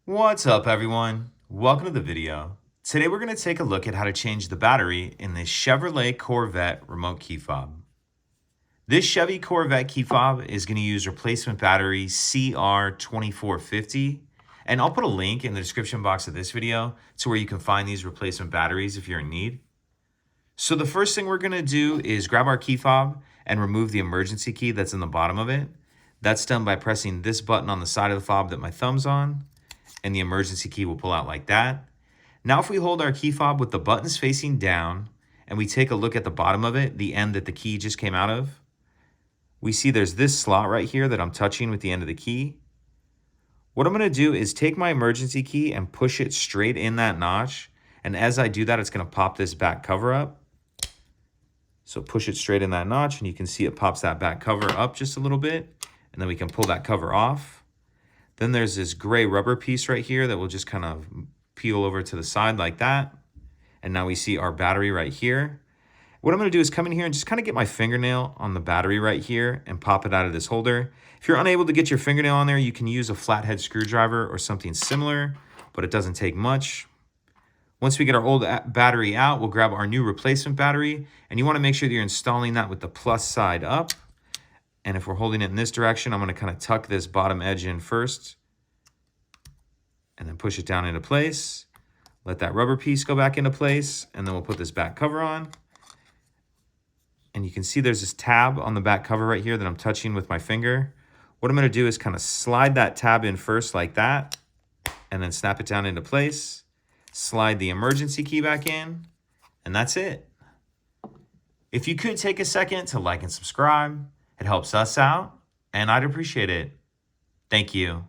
What's up, everyone? Welcome to the video. Today we're going to take a look at how to change the battery in this Chevrolet Corvette remote key fob. This Chevy Corvette key fob is going to use replacement battery CR2450, and I'll put a link in the description box of this video to where you can find these replacement batteries if you're in need. So the first thing we're going to do is grab our key fob and remove the emergency key that's in the bottom of it. That's done by pressing this button on the side of the fob that my thumb's on, and the emergency key will pull out like that. Now if we hold our key fob with the buttons facing down and we take a look at the bottom of it, the end that the key just came out of, we see there's this slot right here that I'm touching with the end of the key. What I'm going to do is take my emergency key and push it straight in that notch, and as I do that, it's going to pop this back cover up. So push it straight in that notch and you can see it pops that back cover up just a little bit, and then we can pull that cover off. Then there's this gray rubber piece right here that will just kind of peel over to the side like that. And now we see our battery right here. What I'm going to do is come in here and just kind of get my fingernail on the battery right here and pop it out of this holder. If you're unable to get your fingernail on there, you can use a flathead screwdriver or something similar, but it doesn't take much. Once we get our old battery out, we'll grab our new replacement battery, and you want to make sure that you're installing that with the plus side up. And if we're holding it in this direction, I'm going to kind of tuck this bottom edge in first and then push it down into place. Let that rubber piece go back into place, and then we'll put this back cover on. And you can see there's this tab on the back cover right here that I'm touching with my finger. What I'm going to do is kind of slide that tab in first like that, and then snap it down into place. Slide the emergency key back in, and that's it. If you could take a second to like and subscribe, it helps us out, and I'd appreciate it. Thank you.